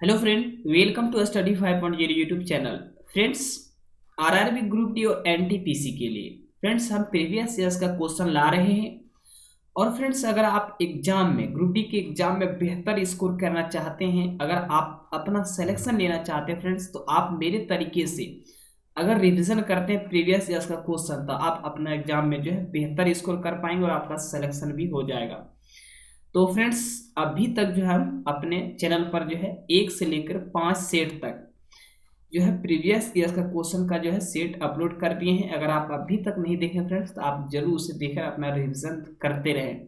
Hello friend, welcome to study 5.0 YouTube channel. Friends, RRB group D और NTPC के लिए friends हम previous years का क्वेश्चन ला रहे हैं। और फ्रेंड्स, अगर आप एग्जाम में ग्रुप डी के एग्जाम में बेहतर स्कोर करना चाहते हैं, अगर आप अपना सिलेक्शन लेना चाहते हैं फ्रेंड्स, तो आप मेरे तरीके से अगर रिवीजन करते हैं प्रीवियस ईयर्स का क्वेश्चन, तो आप अपना एग्जाम में जो है बेहतर स्कोर कर पाएंगे और आपका सिलेक्शन भी हो जाएगा। तो फ्रेंड्स, अभी तक जो है हम अपने चैनल पर जो है 1 से लेकर 5 सेट तक जो है प्रीवियस ईयर का क्वेश्चन का जो है सेट अपलोड कर दिए हैं। अगर आप अभी तक नहीं देखें फ्रेंड्स, तो आप जरूर उसे देखकर अपना रिवीजन करते रहें,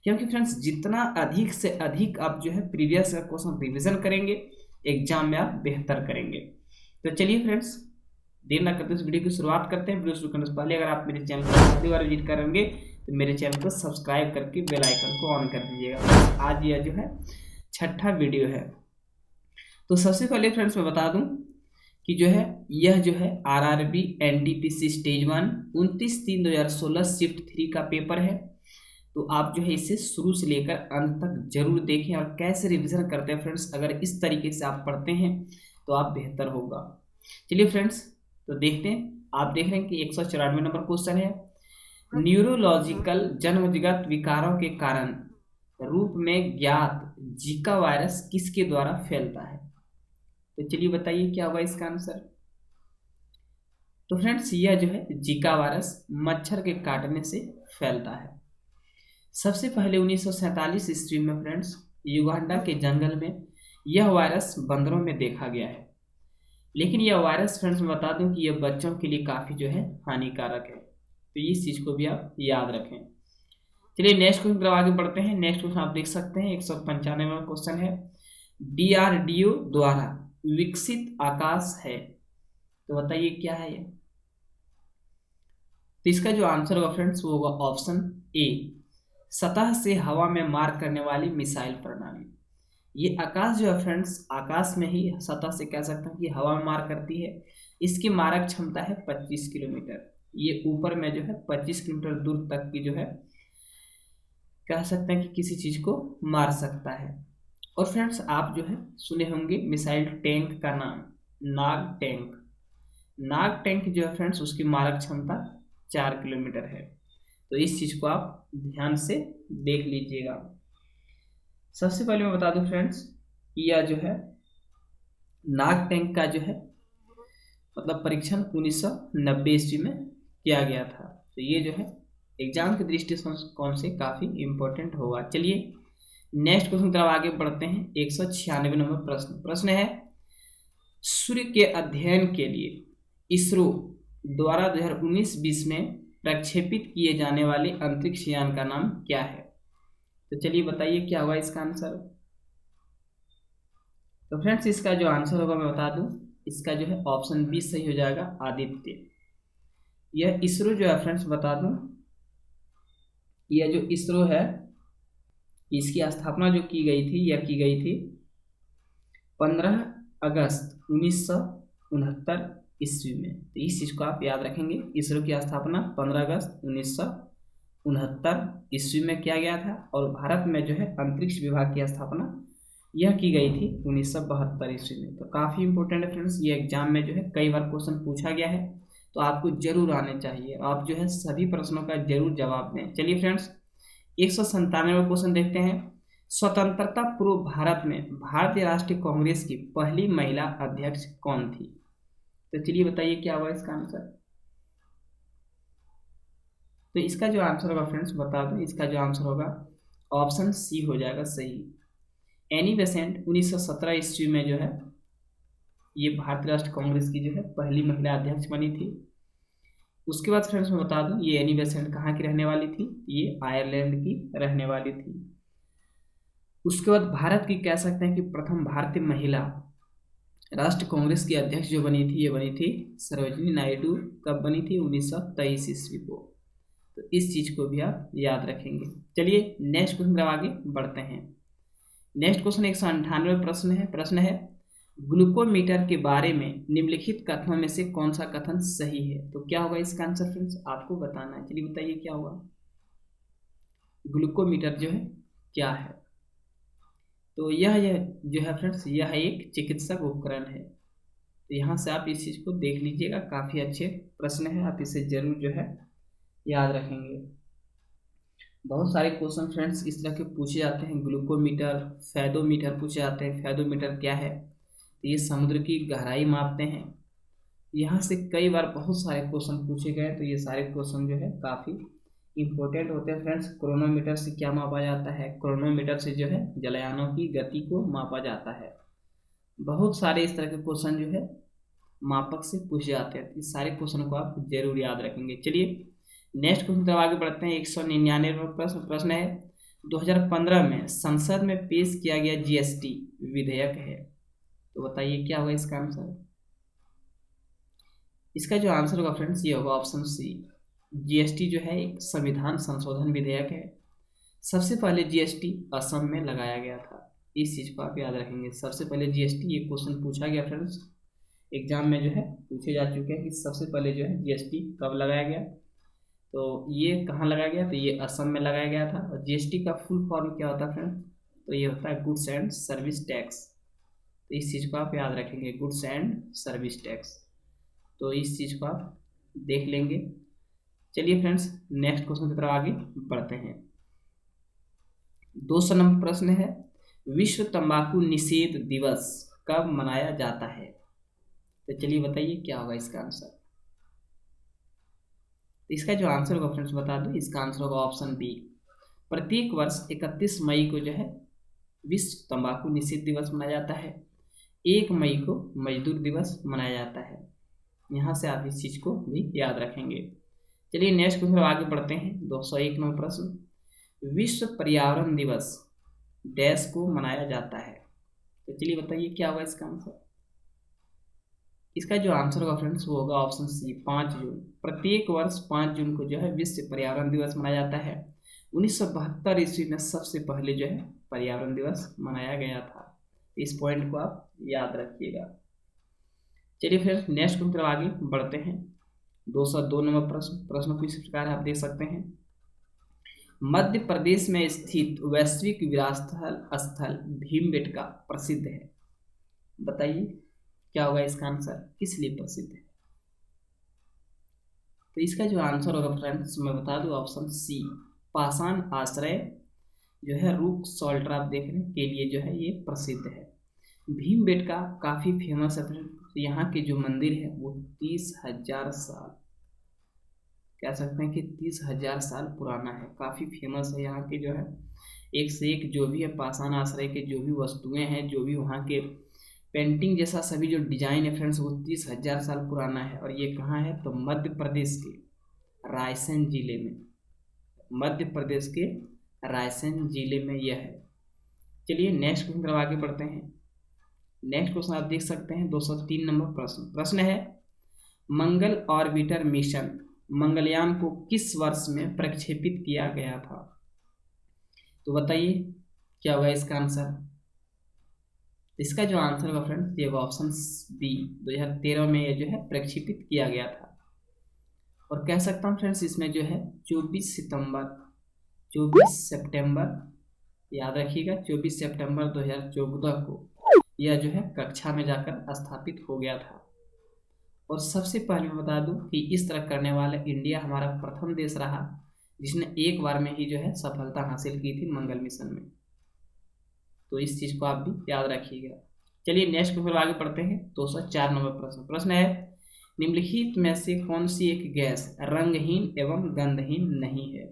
क्योंकि फ्रेंड्स जितना अधिक से अधिक आप जो है प्रीवियस का क्वेश्चन रिवीजन करेंगे, एग्जाम में आप बेहतर करेंगे। तो चलिए फ्रेंड्स, देर ना करते इस वीडियो की शुरुआत करते हैं। वीडियो शुरू करने से पहले अगर आप मेरे चैनल पर पहली बार विजिट करेंगे, तो मेरे चैनल को सब्सक्राइब करके बेल आइकन को ऑन कर दीजिएगा। आज यह जो है छठा वीडियो है। तो सबसे पहले फ्रेंड्स मैं बता दूं कि जो है यह जो है आरआरबी एनटीपीसी स्टेज 1 29/3/2016 शिफ्ट 3 का पेपर है। तो आप जो है इसे शुरू से लेकर अंत तक जरूर देखें और कैसे रिवीजन करते हैं फ्रेंड्स। अगर इस तरीके से आप पढ़ते हैं तो आप बेहतर होगा। चलिए फ्रेंड्स, तो देखते हैं। आप देख रहे हैं कि 194 नंबर क्वेश्चन है। न्यूरोलॉजिकल जन्मजात विकारों के कारण रूप में ज्ञात जीका वायरस किसके द्वारा फैलता है? तो चलिए बताइए क्या होगा इसका आंसर। तो फ्रेंड्स, यह जो है जीका वायरस मच्छर के काटने से फैलता है। सबसे पहले 1947 ईस्वी में फ्रेंड्स युगांडा के जंगल में यह वायरस बंदरों में देखा गया है। लेकिन यह वायरस फ्रेंड्स मैं बता दूं कि यह बच्चों के लिए काफ़ी जो है हानिकारक है। तो इस चीज़ को भी आप याद रखें। चलिए नेक्स्ट क्वेश्चन की तरफ आगे बढ़ते हैं। नेक्स्ट क्वेश्चन आप देख सकते हैं 195वां क्वेश्चन है। डीआरडीओ द्वारा विकसित आकाश है, तो बताइए क्या है ये। तो इसका जो आंसर होगा फ्रेंड्स वो होगा ऑप्शन ए, सतह से हवा में मार करने वाली मिसाइल प्रणाली। ये आकाश जो है फ्रेंड्स, आकाश में ही सतह से कह सकते हैं कि हवा में मार करती है। इसकी मारक क्षमता है 25 किलोमीटर। ये ऊपर में जो है 25 किलोमीटर दूर तक की जो है कह सकते हैं कि किसी चीज को मार सकता है। और फ्रेंड्स, आप जो है सुने होंगे मिसाइल टैंक का नाम, नाग टैंक। नाग टैंक जो है फ्रेंड्स उसकी मारक क्षमता 4 किलोमीटर है। तो इस चीज को आप ध्यान से देख लीजिएगा। सबसे पहले मैं बता दूं फ्रेंड्स, यह जो है नाग टैंक का जो है मतलब परीक्षण 1990 ईस्वी में किया गया था। तो ये जो है एग्जाम की दृष्टिकोण से काफी इंपॉर्टेंट होगा। चलिए नेक्स्ट क्वेश्चन की तरफ आगे बढ़ते हैं। 196 नंबर प्रश्न है, सूर्य के अध्ययन के लिए इसरो द्वारा 2019-20 में प्रक्षेपित किए जाने वाले अंतरिक्ष यान का नाम क्या है? तो चलिए बताइए क्या होगा इसका आंसर। तो फ्रेंड्स, इसका जो आंसर होगा मैं बता दूं, इसका जो है ऑप्शन बी सही हो जाएगा, आदित्य। यह इसरो जो है फ्रेंड्स बता दूं, यह जो इसरो है इसकी स्थापना जो की गई थी, यह की गई थी 15 अगस्त 1969 ईस्वी में। तो इस चीज को आप याद रखेंगे। इसरो की स्थापना 15 अगस्त 1969 ईस्वी में किया गया था। और भारत में जो है अंतरिक्ष विभाग की स्थापना यह की गई थी 1972 ईस्वी में। तो काफ़ी इंपॉर्टेंट है फ्रेंड्स, ये एग्जाम में जो है कई बार क्वेश्चन पूछा गया है, तो आपको जरूर आने चाहिए। आप जो है सभी प्रश्नों का जरूर जवाब दें। चलिए फ्रेंड्स, 197वां क्वेश्चन देखते हैं। स्वतंत्रता पूर्व भारत में भारतीय राष्ट्रीय कांग्रेस की पहली महिला अध्यक्ष कौन थी? तो चलिए बताइए क्या हुआ इसका आंसर। तो इसका जो आंसर होगा फ्रेंड्स बता दूं, इसका जो आंसर होगा ऑप्शन सी हो जाएगा सही। एनी बेसेंट 1917 ईस्वी में जो है ये भारतीय राष्ट्रीय कांग्रेस की जो है पहली महिला अध्यक्ष बनी थी। उसके बाद फ्रेंड्स मैं बता दूं, ये एनी बेसेंट कहाँ की रहने वाली थी? ये आयरलैंड की रहने वाली थी। उसके बाद भारत की कह सकते हैं कि प्रथम भारतीय महिला राष्ट्र कांग्रेस की अध्यक्ष जो बनी थी, ये बनी थी सरोजिनी नायडू। कब बनी थी? 1923 ईस्वी को। तो इस चीज को भी आप याद रखेंगे। चलिए नेक्स्ट क्वेश्चन की आगे बढ़ते हैं। नेक्स्ट क्वेश्चन 198 प्रश्न है, ग्लूकोमीटर के बारे में निम्नलिखित कथनों में से कौन सा कथन सही है? तो क्या होगा इसका आंसर फ्रेंड्स, आपको बताना है। चलिए बताइए क्या होगा। ग्लूकोमीटर जो है क्या है? तो यह जो है फ्रेंड्स, यह एक चिकित्सक उपकरण है। तो यहाँ से आप इस चीज़ को देख लीजिएगा, काफ़ी अच्छे प्रश्न है, आप इसे जरूर जो है याद रखेंगे। बहुत सारे क्वेश्चन फ्रेंड्स इस तरह के पूछे जाते हैं। ग्लूकोमीटर, फैदोमीटर पूछे जाते हैं। फैदोमीटर क्या है? तो ये समुद्र की गहराई मापते हैं। यहाँ से कई बार बहुत सारे क्वेश्चन पूछे गए, तो ये सारे क्वेश्चन जो है काफ़ी इंपॉर्टेंट होते हैं फ्रेंड्स। क्रोनोमीटर से क्या मापा जाता है? क्रोनोमीटर से जो है जलयानों की गति को मापा जाता है। बहुत सारे इस तरह के क्वेश्चन जो है मापक से पूछे जाते हैं। इस सारे क्वेश्चन को आप जरूर याद रखेंगे। चलिए नेक्स्ट क्वेश्चन तब आगे बढ़ते हैं। 199वां प्रश्न है, 2015 में संसद में पेश किया गया जीएसटी विधेयक है। तो बताइए क्या होगा इसका आंसर? इसका जो आंसर होगा फ्रेंड्स, ये होगा ऑप्शन सी। जीएसटी जो है एक संविधान संशोधन विधेयक है। सबसे पहले जीएसटी असम में लगाया गया था। इस चीज़ को आप याद रखेंगे। सबसे पहले जीएसटी, ये क्वेश्चन पूछा गया फ्रेंड्स, एग्जाम में जो है पूछे जा चुके हैं कि सबसे पहले जो है जीएसटी कब लगाया गया। तो ये कहाँ लगाया गया? तो ये असम में लगाया गया था। और जीएसटी का फुल फॉर्म क्या होता है फ्रेंड्स? तो ये होता है गुड्स एंड सर्विस टैक्स। तो इस चीज़ को आप याद रखेंगे, गुड्स एंड सर्विस टैक्स। तो इस चीज़ को आप देख लेंगे। चलिए फ्रेंड्स नेक्स्ट क्वेश्चन की तरफ आगे बढ़ते हैं। 200 नंबर प्रश्न है, विश्व तंबाकू निषेध दिवस कब मनाया जाता है? तो चलिए बताइए क्या होगा इसका आंसर। इसका जो आंसर होगा फ्रेंड्स बता दूं, इसका आंसर होगा ऑप्शन बी। प्रत्येक वर्ष 31 मई को जो है विश्व तंबाकू निषेध दिवस मनाया जाता है। 1 मई को मजदूर दिवस मनाया जाता है। यहाँ से आप इस चीज़ को भी याद रखेंगे। चलिए नेक्स्ट क्वेश्चन आगे बढ़ते हैं। 201 नंबर प्रश्न, विश्व पर्यावरण दिवस डैश को मनाया जाता है। तो चलिए बताइए क्या होगा इसका आंसर। इसका जो आंसर होगा फ्रेंड्स वो होगा ऑप्शन सी, 5 जून। प्रत्येक वर्ष 5 जून को जो है विश्व पर्यावरण दिवस मनाया जाता है। 1972 ईस्वी में सबसे पहले जो है पर्यावरण दिवस मनाया गया था। इस पॉइंट को आप याद रखिएगा। चलिए फिर नेक्स्ट की तरफ आगे बढ़ते हैं। 202 नंबर प्रश्न कुछ इस प्रकार आप देख सकते हैं। मध्य प्रदेश में स्थित वैश्विक विरासत स्थल भीमबेटका प्रसिद्ध है। बताइए क्या होगा इसका आंसर, किस लिए प्रसिद्ध है? तो इसका जो आंसर होगा फ्रेंड्स मैं बता दूं, ऑप्शन सी, पाषाण आश्रय जो है रूक सॉल्ट आप देखने के लिए जो है ये प्रसिद्ध है। भीमबेटका काफ़ी फेमस है फ्रेंड्स। यहाँ के जो मंदिर है वो 30,000 साल, कह सकते हैं कि 30,000 साल पुराना है। काफ़ी फेमस है। यहाँ के जो है एक से एक जो भी है पाषाण आश्रय के जो भी वस्तुएं हैं, जो भी वहाँ के पेंटिंग जैसा सभी जो डिजाइन है फ्रेंड्स वो 30,000 साल पुराना है। और ये कहाँ है? तो मध्य प्रदेश के रायसेन जिले में। मध्य प्रदेश के रायसेन जिले में यह है। चलिए नेक्स्ट क्वेश्चन तरफ आगे बढ़ते हैं। नेक्स्ट क्वेश्चन आप देख सकते हैं 203 नंबर प्रश्न है, मंगल ऑर्बिटर मिशन मंगलयान को किस वर्ष में प्रक्षेपित किया गया था? तो बताइए क्या होगा इसका आंसर। इसका जो आंसर होगा फ्रेंड्स ये ऑप्शन बी, 2013 में ये जो है प्रक्षेपित किया गया था। और कह सकता हूँ फ्रेंड्स इसमें जो है 24 सितंबर याद रखिएगा, 24 सितंबर 2014 को यह जो है कक्षा में जाकर स्थापित हो गया था। और सबसे पहले मैं बता दूं कि इस तरह करने वाला इंडिया हमारा प्रथम देश रहा जिसने एक बार में ही जो है सफलता हासिल की थी मंगल मिशन में। तो इस चीज़ को आप भी याद रखिएगा। चलिए नेक्स्ट क्वेश्चन आगे बढ़ते हैं। 204 नंबर प्रश्न है, निम्नलिखित में से कौन सी एक गैस रंगहीन एवं गंधहीन नहीं है?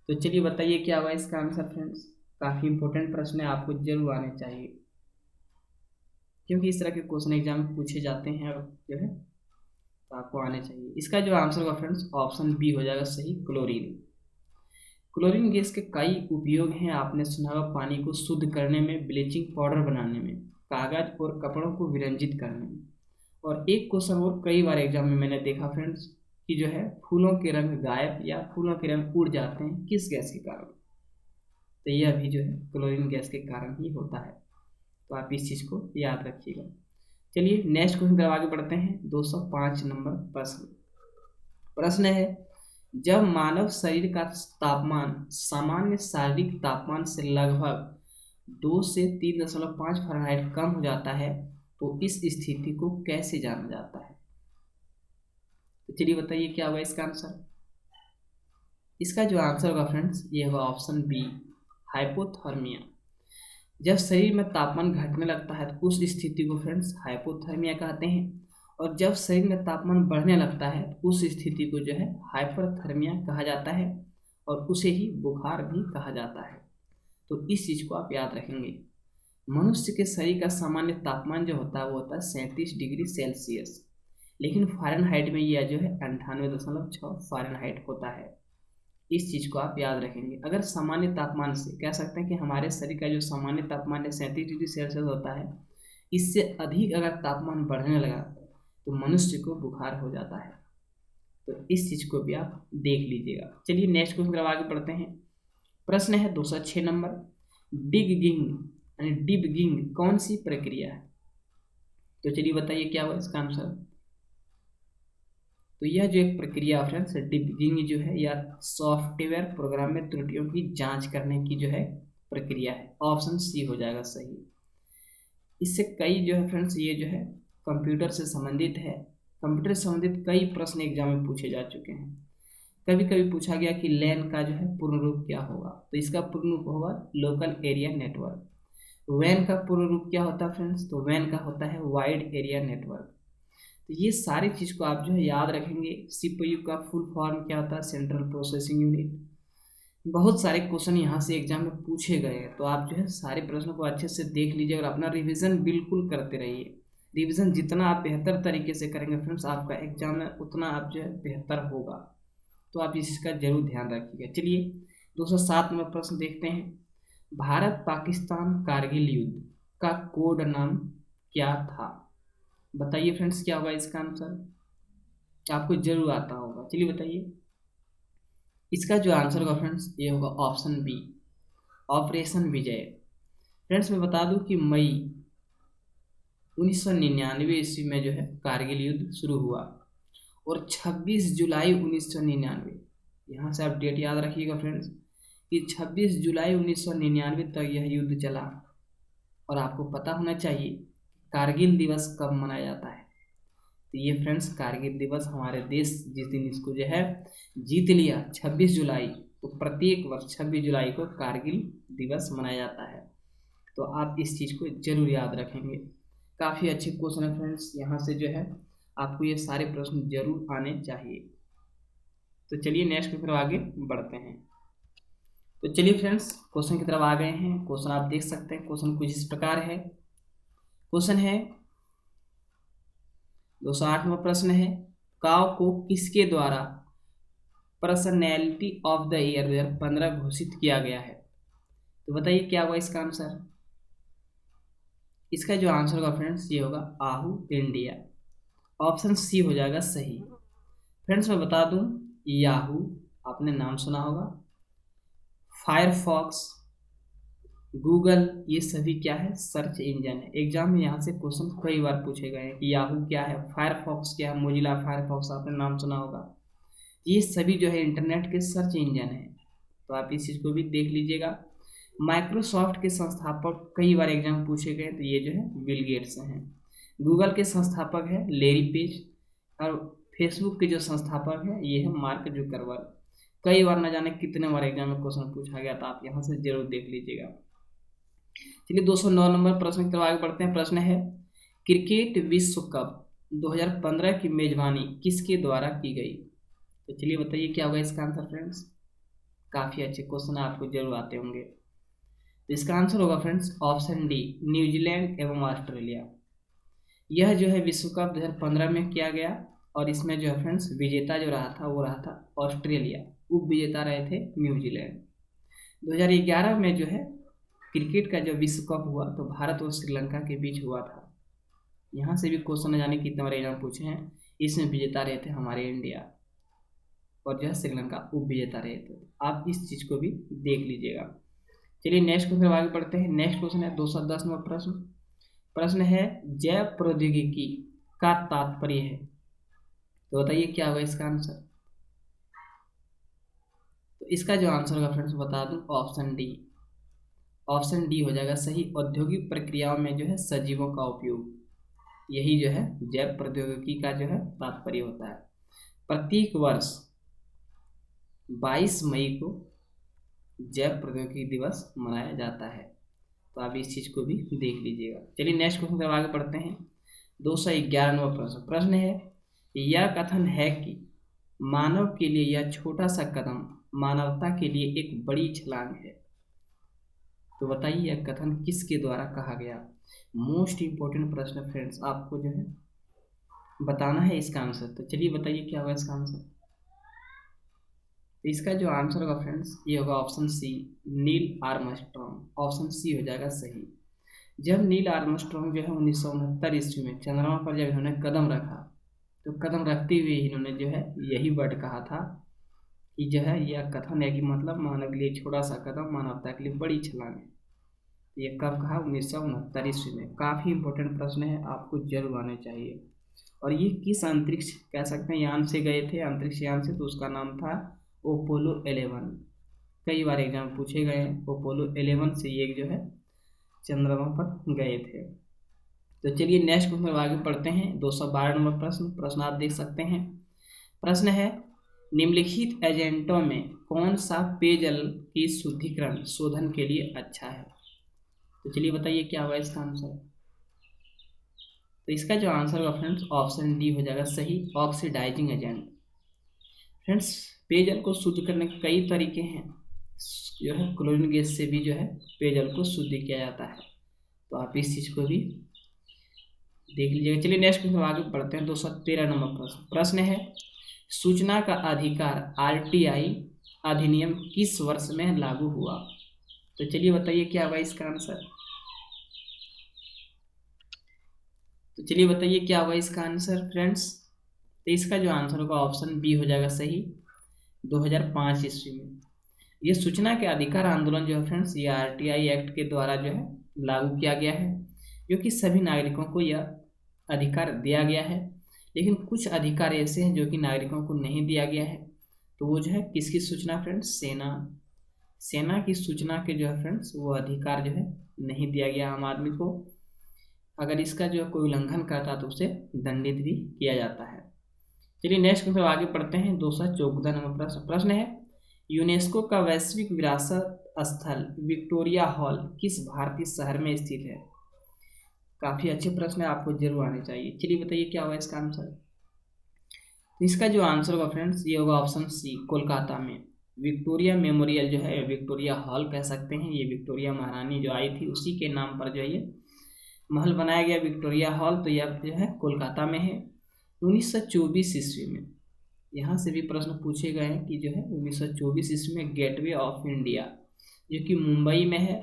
तो चलिए बताइए क्या होगा इसका आंसर फ्रेंड्स। काफ़ी इंपॉर्टेंट प्रश्न है, आपको जरूर आने चाहिए क्योंकि इस तरह के क्वेश्चन एग्जाम में पूछे जाते हैं और जो है तो आपको आने चाहिए। इसका जो आंसर होगा फ्रेंड्स ऑप्शन बी हो जाएगा सही, क्लोरीन। क्लोरीन गैस के कई उपयोग हैं। आपने सुना होगा पानी को शुद्ध करने में, ब्लीचिंग पाउडर बनाने में, कागज और कपड़ों को विरंजित करने में। और एक क्वेश्चन और कई बार एग्जाम में मैंने देखा फ्रेंड्स कि जो है फूलों के रंग गायब या फूलों के रंग उड़ जाते हैं, किस गैस के कारण? तो यह भी जो है क्लोरीन गैस के कारण ही होता है। तो आप इस चीज़ को याद रखिएगा। चलिए नेक्स्ट क्वेश्चन तरफ आगे बढ़ते हैं। 205 नंबर प्रश्न है, जब मानव शरीर का तापमान सामान्य शारीरिक तापमान से लगभग 2 से 3.5 फ़ारेनहाइट कम हो जाता है तो इस स्थिति को कैसे जाना जाता है? तो चलिए बताइए क्या होगा इसका आंसर। इसका जो आंसर होगा फ्रेंड्स ये होगा ऑप्शन बी, हाइपोथर्मिया। जब शरीर में तापमान घटने लगता है तो उस स्थिति को फ्रेंड्स हाइपोथर्मिया कहते हैं, और जब शरीर में तापमान बढ़ने लगता है तो उस स्थिति को जो है हाइपरथर्मिया कहा जाता है, और उसे ही बुखार भी कहा जाता है। तो इस चीज़ को आप याद रखेंगे। मनुष्य के शरीर का सामान्य तापमान जो होता है वो होता है 37 डिग्री सेल्सियस, लेकिन फ़ारेनहाइट में यह जो है 98.6 फ़ारेनहाइट होता है। इस चीज़ को आप याद रखेंगे। अगर सामान्य तापमान से कह सकते हैं कि हमारे शरीर का जो सामान्य तापमान है 37 डिग्री सेल्सियस होता है, इससे अधिक अगर तापमान बढ़ने लगा तो मनुष्य को बुखार हो जाता है। तो इस चीज़ को भी आप देख लीजिएगा। चलिए नेक्स्ट क्वेश्चन की आगे बढ़ते हैं। प्रश्न है 206 नंबर, डिगगिंग यानी डिबगिंग कौन सी प्रक्रिया है? तो चलिए बताइए क्या हुआ इसका आंसर। तो यह जो एक प्रक्रिया फ्रेंड्स डिबगिंग जो है यह सॉफ्टवेयर प्रोग्राम में त्रुटियों की जांच करने की जो है प्रक्रिया है। ऑप्शन सी हो जाएगा सही। इससे कई जो है फ्रेंड्स ये जो है कंप्यूटर से संबंधित है। कंप्यूटर से संबंधित कई प्रश्न एग्जाम में पूछे जा चुके हैं। कभी कभी पूछा गया कि लैन का जो है पूर्ण रूप क्या होगा, तो इसका पूर्ण रूप होगा लोकल एरिया नेटवर्क। वैन का पूर्ण रूप क्या होता है फ्रेंड्स? तो वैन का होता है वाइड एरिया नेटवर्क। तो ये सारी चीज़ को आप जो है याद रखेंगे। सीपीयू का फुल फॉर्म क्या होता है? Central processing unit. बहुत सारे क्वेश्चन यहाँ से एग्जाम में पूछे गए हैं, तो आप जो है सारे प्रश्नों को अच्छे से देख लीजिए और अपना रिवीजन बिल्कुल करते रहिए। रिवीजन जितना आप बेहतर तरीके से करेंगे फ्रेंड्स, आपका एग्जाम में उतना आप जो है बेहतर होगा। तो आप इसका जरूर ध्यान रखिएगा। चलिए 207 नंबर प्रश्न देखते हैं। भारत पाकिस्तान कारगिल युद्ध का कोड नाम क्या था? बताइए फ्रेंड्स क्या होगा इसका आंसर। आपको जरूर आता होगा, चलिए बताइए। इसका जो आंसर होगा फ्रेंड्स ये होगा ऑप्शन बी, ऑपरेशन विजय। फ्रेंड्स मैं बता दूं कि मई 1999 ईस्वी में जो है कारगिल युद्ध शुरू हुआ, और 26 जुलाई 1999, यहाँ से आप डेट याद रखिएगा फ्रेंड्स कि 26 जुलाई 1999 तक यह युद्ध चला। और आपको पता होना चाहिए कारगिल दिवस कब मनाया जाता है। तो ये फ्रेंड्स कारगिल दिवस हमारे देश जिस दिन इसको जो है जीत लिया 26 जुलाई, तो प्रत्येक वर्ष 26 जुलाई को कारगिल दिवस मनाया जाता है। तो आप इस चीज़ को जरूर याद रखेंगे। काफ़ी अच्छे क्वेश्चन है फ्रेंड्स, यहाँ से जो है आपको ये सारे प्रश्न जरूर आने चाहिए। तो चलिए नेक्स्ट की तरफ आगे बढ़ते हैं। तो चलिए फ्रेंड्स क्वेश्चन की तरफ आ गए हैं। क्वेश्चन आप देख सकते हैं। क्वेश्चन कुछ इस प्रकार है। क्वेश्चन है 208वां प्रश्न है, काव को किसके द्वारा पर्सनैलिटी ऑफ द ईयर 2015 घोषित किया गया है? तो बताइए क्या होगा इसका आंसर। इसका जो आंसर होगा फ्रेंड्स ये होगा आहू इंडिया। ऑप्शन सी हो जाएगा सही। फ्रेंड्स मैं बता दूं याहू आपने नाम सुना होगा, फायरफॉक्स, गूगल, ये सभी क्या है? सर्च इंजन है। एग्जाम में यहाँ से क्वेश्चन कई बार पूछे गए हैं कि याहू क्या है, फायरफॉक्स क्या है, मोजिला फायरफॉक्स आपने नाम सुना होगा। ये सभी जो है इंटरनेट के सर्च इंजन है। तो आप इस चीज़ को भी देख लीजिएगा। माइक्रोसॉफ्ट के संस्थापक कई बार एग्जाम पूछे गए, तो ये जो है बिल गेट्स हैं। गूगल के संस्थापक है लेरी पेज, और फेसबुक के जो संस्थापक है ये है मार्क जुकरबर्ग। कई बार न जाने कितने बार एग्जाम में क्वेश्चन पूछा गया, तो आप यहाँ से जरूर देख लीजिएगा। चलिए 209 नंबर प्रश्न की तरफ आगे बढ़ते हैं। प्रश्न है, क्रिकेट विश्व कप 2015 की मेजबानी किसके द्वारा की गई? तो चलिए बताइए क्या होगा इसका आंसर फ्रेंड्स। काफ़ी अच्छे क्वेश्चन आपको जरूर आते होंगे। तो इसका आंसर होगा फ्रेंड्स ऑप्शन डी, न्यूजीलैंड एवं ऑस्ट्रेलिया। यह जो है विश्व कप 2015 में किया गया, और इसमें जो है फ्रेंड्स विजेता जो रहा था वो रहा था ऑस्ट्रेलिया, उप विजेता रहे थे न्यूजीलैंड। 2011 में जो है क्रिकेट का जो विश्व कप हुआ तो भारत और श्रीलंका के बीच हुआ था। यहाँ से भी क्वेश्चन न जाने कितने बार एग्जाम पूछे हैं। इसमें विजेता रहे थे हमारे इंडिया, और जो है श्रीलंका उप विजेता रहे थे। आप इस चीज़ को भी देख लीजिएगा। चलिए नेक्स्ट क्वेश्चन आगे बढ़ते हैं। नेक्स्ट क्वेश्चन है 210 नंबर प्रश्न। प्रश्न है, जैव प्रौद्योगिकी का तात्पर्य है। तो बताइए क्या होगा इसका आंसर। तो इसका जो आंसर होगा फ्रेंड्स बता दूं ऑप्शन डी, ऑप्शन डी हो जाएगा सही, औद्योगिक प्रक्रियाओं में जो है सजीवों का उपयोग, यही जो है जैव प्रौद्योगिकी का जो है तात्पर्य होता है। प्रत्येक वर्ष 22 मई को जैव प्रौद्योगिकी दिवस मनाया जाता है, तो आप इस चीज को भी देख लीजिएगा। चलिए नेक्स्ट क्वेश्चन पर आगे बढ़ते हैं। 211वां प्रश्न है, यह कथन है कि मानव के लिए यह छोटा सा कदम मानवता के लिए एक बड़ी छलांग है। तो बताइए यह कथन किसके द्वारा कहा गया। मोस्ट इंपोर्टेंट प्रश्न फ्रेंड्स, आपको जो है बताना है इसका आंसर। तो चलिए बताइए क्या होगा इसका आंसर। तो इसका जो आंसर होगा फ्रेंड्स ये होगा option C, Neil Armstrong. Option C हो जाएगा सही। जब नील आर्मस्ट्रॉन्ग जो है 1969 ईस्वी में चंद्रमा पर जब इन्होंने कदम रखा, तो कदम रखते हुए इन्होंने जो है यही वर्ड कहा था कि जो है यह कथन है कि मतलब मानव के लिए छोटा सा कदम मानवता के लिए बड़ी छलांग है। ये कब कहा, 1969 ईस्वी में। काफ़ी इंपॉर्टेंट प्रश्न है, आपको जरूर आने चाहिए। और ये किस अंतरिक्ष कह सकते हैं यान से गए थे, अंतरिक्ष यान से, तो उसका नाम था अपोलो 11। कई बार एग्जाम पूछे गए हैं, अपोलो 11 से ये जो है चंद्रमा पर गए थे। तो चलिए नेक्स्ट क्वेश्चन में आगे पढ़ते हैं। 212 नंबर प्रश्न आप देख सकते हैं। प्रश्न है, निम्नलिखित एजेंटों में कौन सा पेयजल की शुद्धिकरण शोधन के लिए अच्छा है। तो चलिए बताइए क्या होगा इसका आंसर। तो इसका जो आंसर होगा फ्रेंड्स ऑप्शन डी हो जाएगा सही, ऑक्सीडाइजिंग एजेंट। फ्रेंड्स पेयजल को शुद्ध करने के कई तरीके हैं, जो है क्लोरीन गैस से भी जो है पेयजल को शुद्ध किया जाता है, तो आप इस चीज को भी देख लीजिएगा। चलिए नेक्स्ट क्वेश्चन आगे बढ़ते हैं। 213 नंबर प्रश्न है, सूचना का अधिकार आरटीआई अधिनियम किस वर्ष में लागू हुआ। तो चलिए बताइए क्या होगा इसका आंसर। तो चलिए बताइए क्या होगा इसका आंसर फ्रेंड्स। तो इसका जो आंसर होगा ऑप्शन बी हो जाएगा सही, 2005 ईस्वी में। ये सूचना के अधिकार आंदोलन जो है फ्रेंड्स ये आरटीआई एक्ट के द्वारा जो है लागू किया गया है, जो कि सभी नागरिकों को यह अधिकार दिया गया है। लेकिन कुछ अधिकार ऐसे हैं जो कि नागरिकों को नहीं दिया गया है, तो वो जो है किसकी सूचना फ्रेंड्स, सेना की सूचना के जो है फ्रेंड्स वो अधिकार जो है नहीं दिया गया आम आदमी को। अगर इसका जो है कोई उल्लंघन करता तो उसे दंडित भी किया जाता है। चलिए नेक्स्ट क्वेश्चन आगे पढ़ते हैं। 214 नंबर प्रश्न है, यूनेस्को का वैश्विक विरासत स्थल विक्टोरिया हॉल किस भारतीय शहर में स्थित है। काफी अच्छे प्रश्न है, आपको जरूर आने चाहिए। चलिए बताइए क्या होगा इसका आंसर। तो इसका जो आंसर होगा फ्रेंड्स ये होगा ऑप्शन सी, कोलकाता में। विक्टोरिया मेमोरियल जो है, विक्टोरिया हॉल कह सकते हैं, ये विक्टोरिया महारानी जो आई थी उसी के नाम पर जो है ये महल बनाया गया विक्टोरिया हॉल। तो यह जो है कोलकाता में है। 1924 ईस्वी में यहाँ से भी प्रश्न पूछे गए हैं कि जो है 1924 ईस्वी में गेटवे ऑफ इंडिया जो कि मुंबई में है,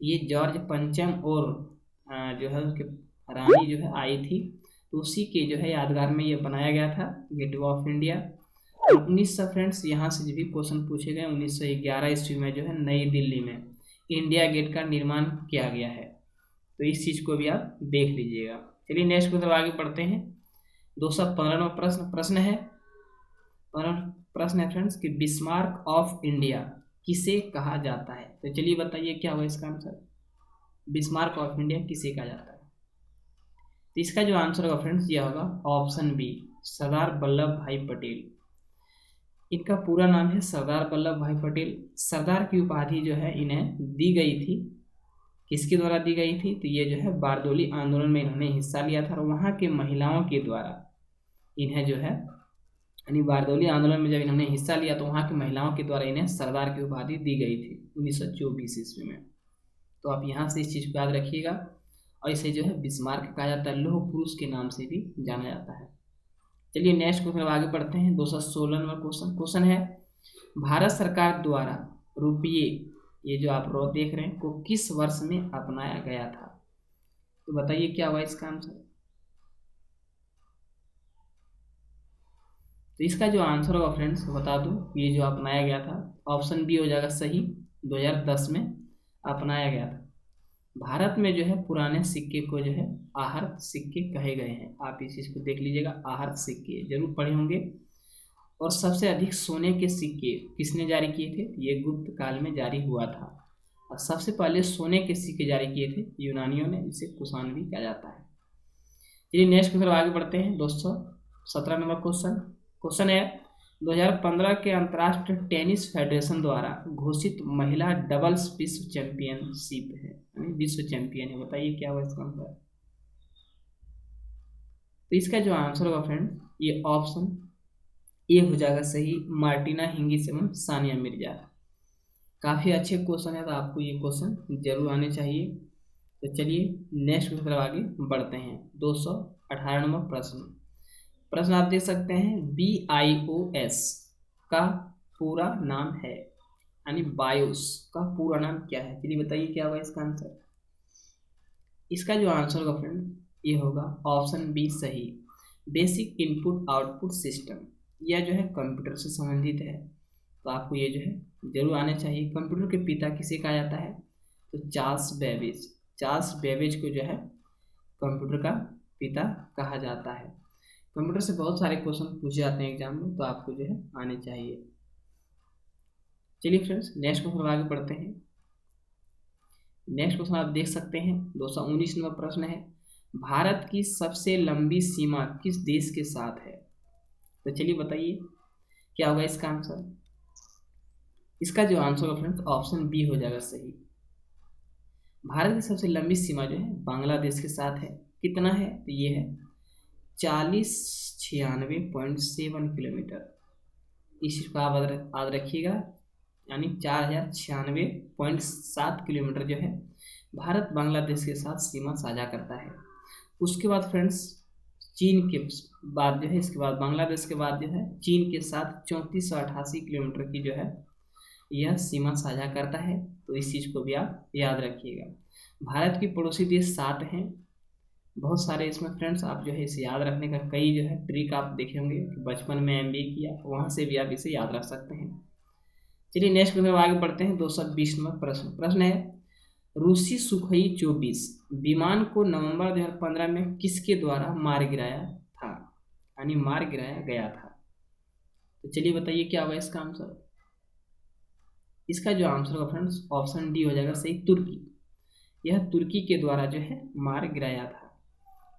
ये जॉर्ज पंचम और जो है उसके रानी जो है आई थी, तो उसी के जो है यादगार में ये बनाया गया था गेटवे ऑफ इंडिया। 1900 फ्रेंड्स यहाँ से जो भी क्वेश्चन पूछे गए, 1911 ईस्वी में जो है नई दिल्ली में इंडिया गेट का निर्माण किया गया है, तो इस चीज़ को भी आप देख लीजिएगा। चलिए नेक्स्ट क्वेश्चन आगे पढ़ते हैं। 215वां प्रश्न है फ्रेंड्स कि बिस्मार्क ऑफ इंडिया किसे कहा जाता है। तो चलिए बताइए क्या होगा इसका आंसर। बिस्मार्क ऑफ इंडिया किसे कहा जाता है। तो इसका जो आंसर होगा फ्रेंड्स यह होगा ऑप्शन बी, सरदार वल्लभ भाई पटेल। इनका पूरा नाम है सरदार वल्लभ भाई पटेल। सरदार की उपाधि जो है इन्हें दी गई थी, किसके द्वारा दी गई थी, तो ये जो है बारदोली आंदोलन में इन्होंने हिस्सा लिया था और वहाँ के महिलाओं के द्वारा इन्हें जो है, यानी बारदोली आंदोलन में जब इन्होंने हिस्सा लिया तो वहाँ की महिलाओं के द्वारा इन्हें सरदार की उपाधि दी गई थी 1924 ईस्वी में। तो आप यहाँ से इस चीज़ को याद रखिएगा। और इसे जो है बिस्मार्क कहा जाता है, लौह पुरुष के नाम से भी जाना जाता है। चलिए नेक्स्ट क्वेश्चन आगे बढ़ते हैं। 216 नंबर क्वेश्चन है, भारत सरकार द्वारा रुपये, ये जो आप रो देख रहे हैं, को किस वर्ष में अपनाया गया था। तो बताइए क्या हुआ इसका आंसर। तो इसका जो आंसर होगा फ्रेंड्स बता दूं, ये जो अपनाया गया था ऑप्शन बी हो जाएगा सही, 2010 में अपनाया गया था। भारत में जो है पुराने सिक्के को जो है आहर्त सिक्के कहे गए हैं, आप इस चीज़ को देख लीजिएगा। आहर्त सिक्के जरूर पढ़े होंगे। और सबसे अधिक सोने के सिक्के किसने जारी किए थे, ये गुप्त काल में जारी हुआ था। और सबसे पहले सोने के सिक्के जारी किए थे यूनानियों ने, जिसे कुषाण भी कहा जाता है। चलिए नेक्स्ट क्वेश्चन आगे बढ़ते हैं। 217 नंबर क्वेश्चन है 2015 के अंतर्राष्ट्रीय टेनिस फेडरेशन द्वारा घोषित महिला डबल्स विश्व चैंपियनशिप है, यानी विश्व चैंपियन है। बताइए क्या हुआ इसका आंसर। तो इसका जो आंसर होगा फ्रेंड, ये ऑप्शन ए हो जाएगा सही, मार्टिना हिंगिस एवं सानिया मिर्जा। काफ़ी अच्छे क्वेश्चन है, तो आपको ये क्वेश्चन जरूर आने चाहिए। तो चलिए नेक्स्ट क्वेश्चन आगे बढ़ते हैं। 218 नंबर प्रश्न आप देख सकते हैं, BIOS का पूरा नाम है, यानी बायोस का पूरा नाम क्या है। चलिए बताइए क्या होगा इसका आंसर। इसका जो आंसर होगा फ्रेंड, ये होगा ऑप्शन बी सही, बेसिक इनपुट आउटपुट सिस्टम। यह जो है कंप्यूटर से संबंधित है, तो आपको ये जो है जरूर आने चाहिए। कंप्यूटर के पिता किसे कहा जाता है, तो चार्ल्स बेबेज को जो है कंप्यूटर का पिता कहा जाता है। कंप्यूटर से बहुत सारे क्वेश्चन पूछे जाते हैं एग्जाम में, तो आपको जो है आने चाहिए। चलिए फ्रेंड्स नेक्स्ट क्वेश्चन आगे बढ़ते हैं। नेक्स्ट क्वेश्चन आप देख सकते हैं, 219 नंबर प्रश्न है, भारत की सबसे लंबी सीमा किस देश के साथ है। तो चलिए बताइए क्या होगा इसका आंसर। इसका जो आंसर होगा फ्रेंड्स, ऑप्शन बी हो जाएगा सही। भारत की सबसे लंबी सीमा जो है बांग्लादेश के साथ है। कितना है, तो ये है 4096.7 किलोमीटर। इस चीज को आप याद रखिएगा, यानी 4096.7 किलोमीटर जो है भारत बांग्लादेश के साथ सीमा साझा करता है। उसके बाद फ्रेंड्स चीन के बाद जो है, इसके बाद बांग्लादेश के बाद जो है चीन के साथ 3488 किलोमीटर की जो है यह सीमा साझा करता है। तो इस चीज़ को भी आप याद रखिएगा। भारत की पड़ोसी देश 7 हैं, बहुत सारे इसमें फ्रेंड्स। आप जो है इसे याद रखने का कई जो है ट्रिक आप देखे होंगे, बचपन में MBA किया, वहाँ से भी आप इसे याद रख सकते हैं। चलिए नेक्स्ट क्वेश्चन आगे बढ़ते हैं। 220 नंबर प्रश्न है, रूसी सुखोई 24 विमान को नवंबर 2015 में किसके द्वारा मार गिराया था, यानी मार गिराया गया था। तो चलिए बताइए क्या होगा इसका आंसर। इसका जो आंसर होगा फ्रेंड्स, ऑप्शन डी हो जाएगा सही, तुर्की। यह तुर्की के द्वारा जो है मार गिराया था।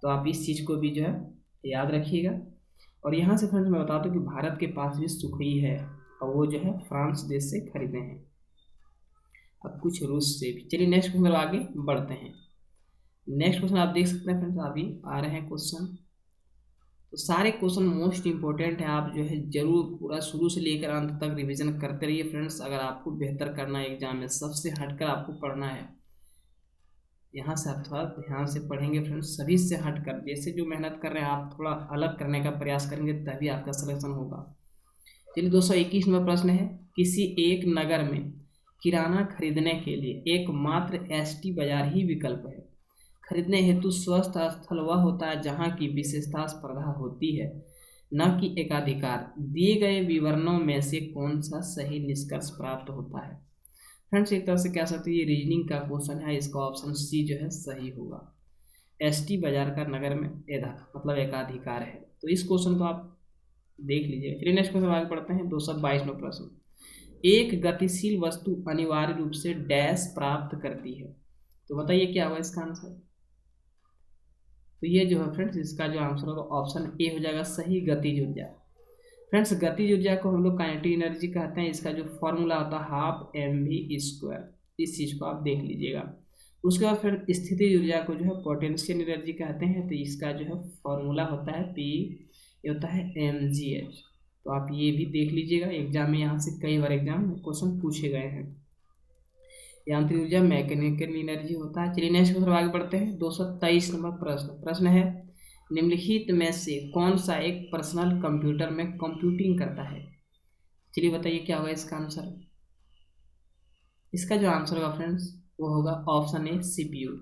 तो आप इस चीज़ को भी जो है याद रखिएगा। और यहाँ से फ्रेंड्स मैं बता दूँ कि भारत के पास भी सुखोई है, और वो जो है फ्रांस देश से खरीदे हैं, अब कुछ रूस से भी। चलिए नेक्स्ट क्वेश्चन आगे बढ़ते हैं। नेक्स्ट क्वेश्चन आप देख सकते हैं फ्रेंड्स, अभी आ रहे हैं क्वेश्चन। तो सारे क्वेश्चन मोस्ट इंपॉर्टेंट है, आप जो है जरूर पूरा शुरू से लेकर अंत तक रिवीजन करते रहिए फ्रेंड्स। अगर आपको बेहतर करना है एग्जाम में, सबसे हटकर आपको पढ़ना है, यहाँ से आप थोड़ा ध्यान से पढ़ेंगे फ्रेंड्स, सभी से हटकर। जैसे जो मेहनत कर रहे हैं आप थोड़ा अलग करने का प्रयास करेंगे, तभी आपका सिलेक्शन होगा। चलिए 221 नंबर प्रश्न है, किसी एक नगर में किराना खरीदने के लिए एकमात्र ST बाजार ही विकल्प है। खरीदने हेतु स्वस्थ स्थल वह होता है जहाँ की विशेषता स्पर्धा होती है, न कि एकाधिकार। दिए गए विवरणों में से कौन सा सही निष्कर्ष प्राप्त होता है। फ्रेंड्स एक तरह से कह सकते हैं ये रीजनिंग का क्वेश्चन है, इसका ऑप्शन सी जो है सही होगा। ST बाजार का नगर में मतलब एकाधिकार है। तो इस क्वेश्चन को आप देख लीजिए। चलिए नेक्स्ट क्वेश्चन आगे बढ़ते हैं। 222 नंबर प्रश्न, एक गतिशील वस्तु अनिवार्य रूप से डैश प्राप्त करती है। तो बताइए क्या होगा इसका आंसर। तो ये जो है फ्रेंड्स, इसका जो आंसर होगा ऑप्शन ए हो जाएगा सही, गतिज ऊर्जा। फ्रेंड्स गतिज ऊर्जा को हम लोग काइनेटिक एनर्जी कहते हैं। इसका जो फॉर्मूला होता है 12mv², इस चीज़ को आप देख लीजिएगा। उसके बाद फिर स्थितिज ऊर्जा को जो है पोटेंशियल एनर्जी कहते हैं। तो इसका जो है फॉर्मूला होता है P, ये होता है mgh। तो आप ये भी देख लीजिएगा, एग्जाम में यहाँ से कई बार एग्जाम में क्वेश्चन पूछे गए हैं। यांत्रिक ऊर्जा मैकेनिकल एनर्जी होता है। चलिए नेक्स्ट क्वेश्चन आगे बढ़ते हैं। 223 नंबर प्रश्न है, निम्नलिखित में से कौन सा एक पर्सनल कंप्यूटर में कंप्यूटिंग करता है। चलिए बताइए क्या होगा इसका आंसर। इसका जो आंसर होगा फ्रेंड्स, वो होगा ऑप्शन ए, CPU।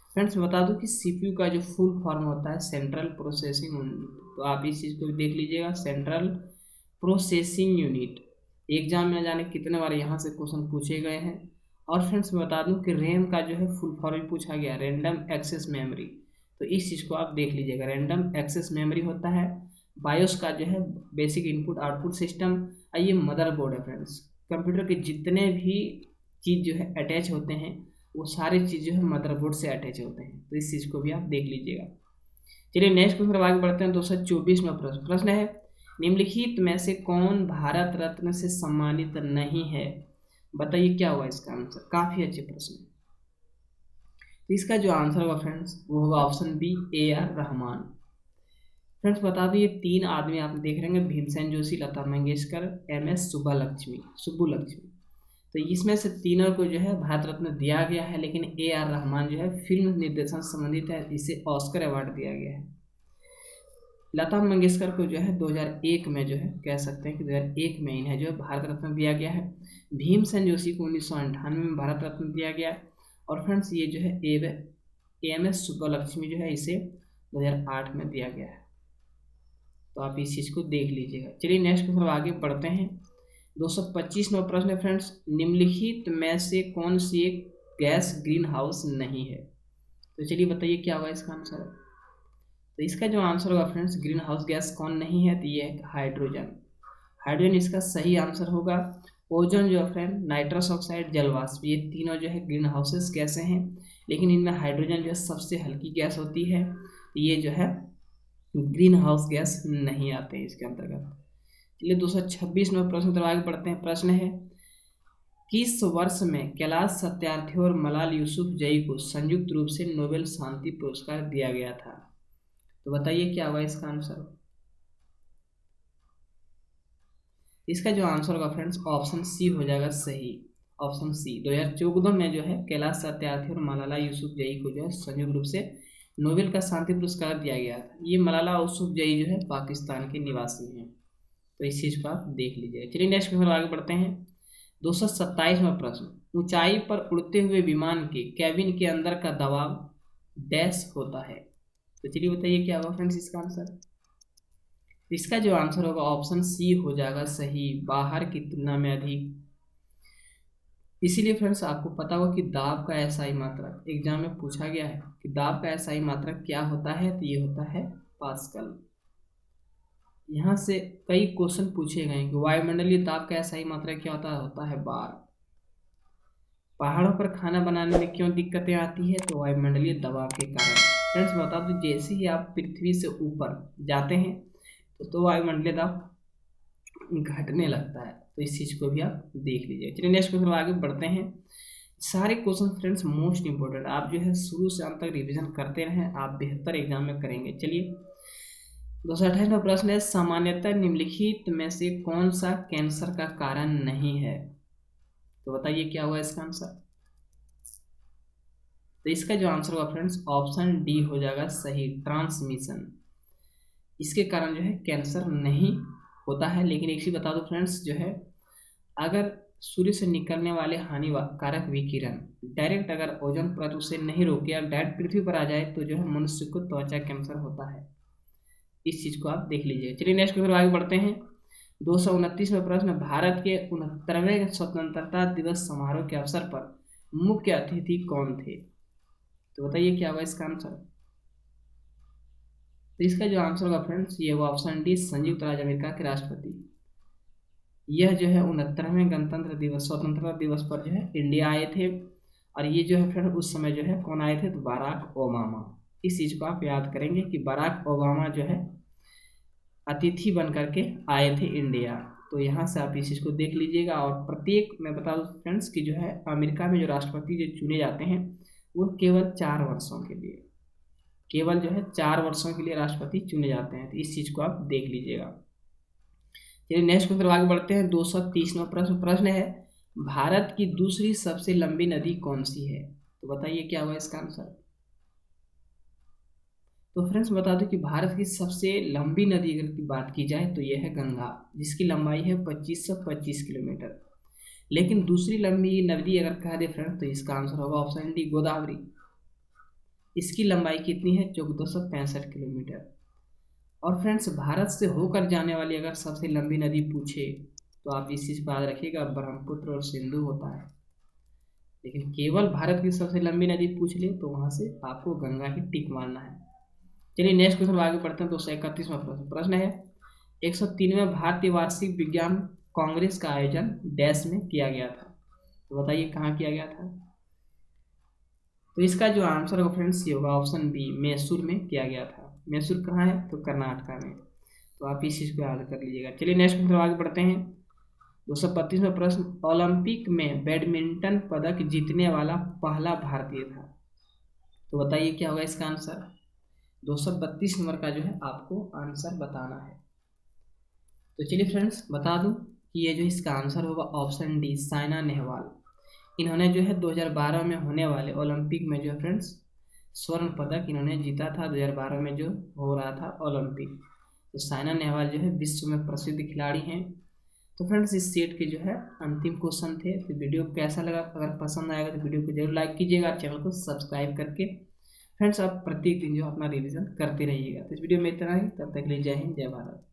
फ्रेंड्स बता दूं कि CPU का जो फुल फॉर्म होता है सेंट्रल प्रोसेसिंग यूनिट। तो आप इस चीज़ को भी देख लीजिएगा, सेंट्रल प्रोसेसिंग यूनिट। एग्जाम में न जाने कितने बार यहाँ से क्वेश्चन पूछे गए हैं। और फ्रेंड्स मैं बता दूं कि रैम का जो है फुल फॉर्म भी पूछा गया, रैंडम एक्सेस मेमोरी। तो इस चीज़ को आप देख लीजिएगा, रैंडम एक्सेस मेमोरी होता है। बायोस का जो है बेसिक इनपुट आउटपुट सिस्टम। ये मदरबोर्ड है फ्रेंड्स। कंप्यूटर के जितने भी चीज़ जो है अटैच होते हैं वो सारे चीज़ जो है मदरबोर्ड से अटैच होते हैं, तो इस चीज़ को भी आप देख लीजिएगा। चलिए नेक्स्ट क्वेश्चन आगे बढ़ते हैं। 224वां प्रश्न है, निम्नलिखित में से कौन भारत रत्न से सम्मानित नहीं है? बताइए क्या होगा इसका आंसर। काफी अच्छे प्रश्न है। तो इसका जो आंसर होगा फ्रेंड्स वो होगा option B, AR Rahman. Friends बता दूं ये 3 आदमी आप देख रहे हैं, भीमसेन जोशी, लता मंगेशकर, MS सुब्बुलक्ष्मी। तो इसमें से तीनों को जो है भारत रत्न दिया गया है, लेकिन AR रहमान जो है फिल्म निर्देशन से संबंधित है, इसे ऑस्कर अवार्ड दिया गया है। लता मंगेशकर को जो है 2001 में जो है कह सकते हैं कि 2001 में इन्हें जो है भारत रत्न दिया गया है। भीमसेन जोशी को 1998 में भारत रत्न दिया गया है। और फ्रेंड्स ये जो है MS सुब्बुलक्ष्मी जो है इसे 2008 में दिया गया है। तो आप इस चीज़ को देख लीजिएगा। चलिए नेक्स्ट क्वेश्चन आगे बढ़ते हैं। 225वां प्रश्न है फ्रेंड्स, निम्नलिखित में से कौन सी एक गैस ग्रीन हाउस नहीं है? तो चलिए बताइए क्या होगा इसका आंसर। तो इसका जो आंसर होगा फ्रेंड्स, ग्रीन हाउस गैस कौन नहीं है, तो ये है हाइड्रोजन इसका सही आंसर होगा। ओजोन जो है फ्रेंड, नाइट्रस ऑक्साइड, जलवाष्प, ये तीनों जो है ग्रीन हाउसेस गैसें हैं, लेकिन इनमें हाइड्रोजन जो है सबसे हल्की गैस होती है, ये जो है ग्रीन हाउस गैस नहीं आते हैं इसके अंतर्गत। चलिए 226वां प्रश्न तरफ आगे बढ़ते हैं। प्रश्न है, किस वर्ष में कैलाश सत्यार्थी और मलाल यूसुफजई को संयुक्त रूप से नोबेल शांति पुरस्कार दिया गया था? तो बताइए क्या होगा इसका आंसर। इसका जो आंसर होगा फ्रेंड्स ऑप्शन सी हो जाएगा सही। ऑप्शन सी 2014 में जो है कैलाश सत्यार्थी और मलाला यूसुफजई को जो है संयुक्त रूप से नोबेल का शांति पुरस्कार दिया गया था। ये मलाला यूसुफजई जो है पाकिस्तान के निवासी हैं, तो इस चीज़ को आप देख लीजिएगा। चलिए नेक्स्ट क्वेश्चन आगे बढ़ते हैं। 227वां प्रश्न, ऊंचाई पर उड़ते हुए विमान के कैबिन के अंदर का दबाव डैश होता है? तो चलिए बताइए क्या होगा फ्रेंड्स इसका आंसर। इसका जो आंसर होगा ऑप्शन सी हो जाएगा सही, बाहर की तुलना में अधिक। इसीलिए फ्रेंड्स आपको पता होगा कि दाब का एसआई मात्रक एग्जाम में पूछा गया है कि दाब का एसआई मात्रक क्या होता है, तो ये होता है पास्कल। यहाँ से कई क्वेश्चन पूछे गए कि वायुमंडलीय दाब का एसआई मात्रक क्या होता है बार। पहाड़ों पर खाना बनाने में क्यों दिक्कतें आती है, तो वायुमंडलीय दबाव के कारण। फ्रेंड्स बता दो जैसे ही आप पृथ्वी से ऊपर जाते हैं तो वायुमंडलीय दाब घटने लगता है, तो इस चीज़ को भी आप देख लीजिए। चलिए नेक्स्ट क्वेश्चन आगे बढ़ते हैं। सारे क्वेश्चन फ्रेंड्स मोस्ट इंपॉर्टेंट, आप जो है शुरू से अंत तक रिवीजन करते रहें, आप बेहतर एग्जाम में करेंगे। चलिए 228वां प्रश्न है, सामान्यतः निम्नलिखित में से कौन सा कैंसर का कारण नहीं है? तो बताइए क्या हुआ इसका आंसर। तो इसका जो आंसर होगा फ्रेंड्स ऑप्शन डी हो जाएगा सही, ट्रांसमिशन। इसके कारण जो है कैंसर नहीं होता है। लेकिन एक चीज बता दो फ्रेंड्स, जो है अगर सूर्य से निकलने वाले हानिकारक विकिरण डायरेक्ट अगर ओजोन परत उसे नहीं रोके या डायरेक्ट पृथ्वी पर आ जाए तो जो है मनुष्य को त्वचा कैंसर होता है। इस चीज को आप देख लीजिए। चलिए नेक्स्ट क्वेश्चन आगे बढ़ते हैं। 229वां प्रश्न, भारत के 69वें स्वतंत्रता दिवस समारोह के अवसर पर मुख्य अतिथि कौन थे? तो बताइए क्या होगा इसका आंसर। तो इसका जो आंसर होगा फ्रेंड्स ये होगा ऑप्शन डी, संयुक्त राज्य अमेरिका के राष्ट्रपति। यह जो है 69वें गणतंत्र दिवस स्वतंत्रता दिवस पर जो है इंडिया आए थे, और ये जो है फ्रेंड उस समय जो है कौन आए थे, तो बराक ओबामा। इस चीज़ को आप याद करेंगे कि बराक ओबामा जो है अतिथि बन करके आए थे इंडिया, तो यहाँ से आप इस चीज़ को देख लीजिएगा। और प्रत्येक मैं बता दूँ फ्रेंड्स कि जो है अमेरिका में जो राष्ट्रपति जो चुने जाते हैं वो केवल 4 वर्षों के लिए, केवल जो है 4 वर्षों के लिए राष्ट्रपति चुने जाते हैं, तो इस चीज़ को आप देख लीजिएगा। चलिए नेक्स्ट क्वेश्चन आगे बढ़ते हैं। 230वां प्रश्न है, भारत की दूसरी सबसे लंबी नदी कौन सी है? तो बताइए क्या होगा इसका आंसर। तो फ्रेंड्स बता दो कि भारत की सबसे लंबी नदी अगर की बात की जाए तो यह है गंगा, जिसकी लंबाई है 2525 किलोमीटर। लेकिन दूसरी लंबी नदी अगर कह दे फ्रेंड्स तो इसका आंसर होगा ऑप्शन डी, गोदावरी। इसकी लंबाई कितनी है, 1465 किलोमीटर। और फ्रेंड्स भारत से होकर जाने वाली अगर सबसे लंबी नदी पूछे तो आप इस चीज़ को याद रखिएगा, ब्रह्मपुत्र और सिंधु होता है। लेकिन केवल भारत की सबसे लंबी नदी पूछ ले तो वहाँ से आपको गंगा ही टिक मारना है। चलिए नेक्स्ट क्वेश्चन आगे बढ़ते हैं। 231वां प्रश्न है, 103वें भारतीय वार्षिक विज्ञान कांग्रेस का आयोजन डैश में किया गया था? तो बताइए कहाँ किया गया था। तो इसका जो आंसर होगा फ्रेंड्स ये होगा ऑप्शन बी, मैसूर में किया गया था। मैसूर कहाँ है, तो कर्नाटका में। तो आप इस चीज़ को याद कर लीजिएगा। चलिए नेक्स्ट में आगे बढ़ते हैं। 232वां प्रश्न, ओलंपिक में बैडमिंटन पदक जीतने वाला पहला भारतीय था। तो बताइए क्या होगा इसका आंसर। 232 नंबर का जो है आपको आंसर बताना है। तो चलिए फ्रेंड्स बता दूं कि ये जो इसका आंसर होगा ऑप्शन डी, साइना नेहवाल। इन्होंने जो है 2012 में होने वाले ओलंपिक में जो है फ्रेंड्स स्वर्ण पदक इन्होंने जीता था। 2012 में जो हो रहा था ओलंपिक। तो साइना नेहवाल जो है विश्व में प्रसिद्ध खिलाड़ी हैं। तो फ्रेंड्स इस सेट के जो है अंतिम क्वेश्चन थे। तो वीडियो कैसा लगा, अगर पसंद आएगा तो वीडियो को जरूर लाइक कीजिएगा और चैनल को सब्सक्राइब करके फ्रेंड्स आप प्रत्येक दिन जो अपना रिवीजन करते रहिएगा। तो इस वीडियो में इतना ही, तब तक के लिए जय हिंद जय भारत।